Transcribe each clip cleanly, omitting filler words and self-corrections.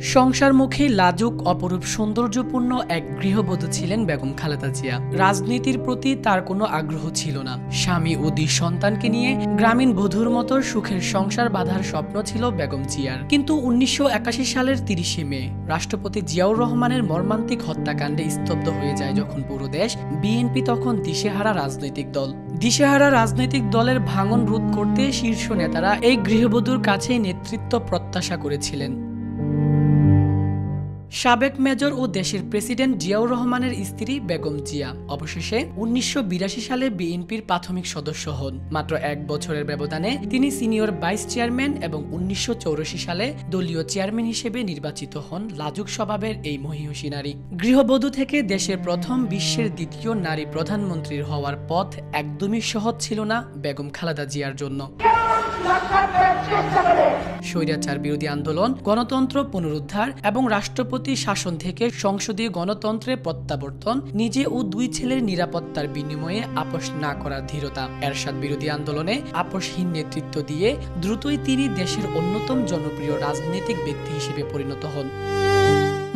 সংসারমুখী লাজুক অপরূপ সৌন্দর্যপূর্ণ এক গৃহবধূ ছিলেন বেগম খালেদা জিয়া। রাজনীতির প্রতি তার কোনো আগ্রহ ছিল না। স্বামী ও ২ সন্তানকে নিয়ে গ্রামীণ বধূর মতো সুখের সংসার বাঁধার স্বপ্ন ছিল বেগম জিয়ার। কিন্তু ১৯৮১ সালের ৩০শে মে রাষ্ট্রপতি জিয়াউর রহমানের মর্মান্তিক হত্যাকাণ্ডে স্তব্ধ হয়ে যায় যখন পুরো দেশ। বিএনপি তখন দিশেহারা রাজনৈতিক দল। দিশেহারা রাজনৈতিক দলের ভাঙন রোধ করতে শীর্ষ নেতারা এই গৃহবধূর কাছেই নেতৃত্ব প্রত্যাশা করেছিলেন। সাবেক মেজর ও দেশের প্রেসিডেন্ট জিয়াউর রহমানের স্ত্রী বেগম জিয়া অবশেষে ১৯৮২ সালে বিএনপির প্রাথমিক সদস্য হন। মাত্র ১ বছরের ব্যবধানে তিনি সিনিয়র ভাইস চেয়ারম্যান এবং ১৯৮৪ সালে দলীয় চেয়ারম্যান হিসেবে নির্বাচিত হন। লাজুক স্বভাবের এই মহিয়সী নারী গৃহবধূ থেকে দেশের প্রথম, বিশ্বের দ্বিতীয় নারী প্রধানমন্ত্রীর হওয়ার পথ একদমই সহজ ছিল না বেগম খালেদা জিয়ার জন্য। স্বৈরাচার বিরোধী আন্দোলন, গণতন্ত্র পুনরুদ্ধার এবং রাষ্ট্রপতি শাসন থেকে সংসদীয় গণতন্ত্রে প্রত্যাবর্তন, নিজে ও ২ ছেলের নিরাপত্তার বিনিময়ে আপোষ না করার ধীরতা, এরশাদ বিরোধী আন্দোলনে আপোষহীন নেতৃত্ব দিয়ে দ্রুতই তিনি দেশের অন্যতম জনপ্রিয় রাজনৈতিক ব্যক্তি হিসেবে পরিণত হন।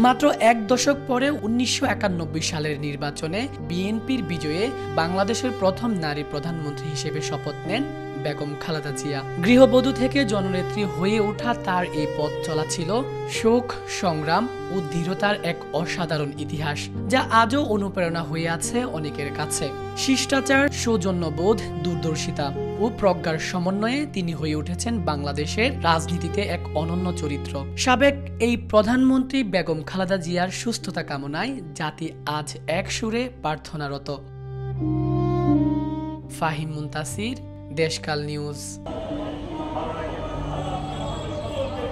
মাত্র ১ দশক পরে ১৯৯১ সালের নির্বাচনে বিএনপির বিজয়ে বাংলাদেশের প্রথম নারী প্রধানমন্ত্রী হিসেবে শপথ নেন বেগম খালেদা জিয়া। গৃহবধূ থেকে জননেত্রী হয়ে ওঠা তার এই পথ চলা ছিল শোক, সংগ্রাম ও দৃঢ়তার এক অসাধারণ ইতিহাস, যা আজও অনুপ্রেরণা হয়ে আছে অনেকের কাছে। শিষ্টাচার, সৌজন্যবোধ, দূরদর্শিতা ও প্রজ্ঞার সমন্বয়ে তিনি হয়ে উঠেছেন বাংলাদেশের রাজনীতিতে এক অনন্য চরিত্র। সাবেক এই প্রধানমন্ত্রী বেগম খালেদা জিয়ার সুস্থতা কামনায় জাতি আজ এক সুরে প্রার্থনারত। ফাহিম মুনতাসির, দেশকাল নিউজ।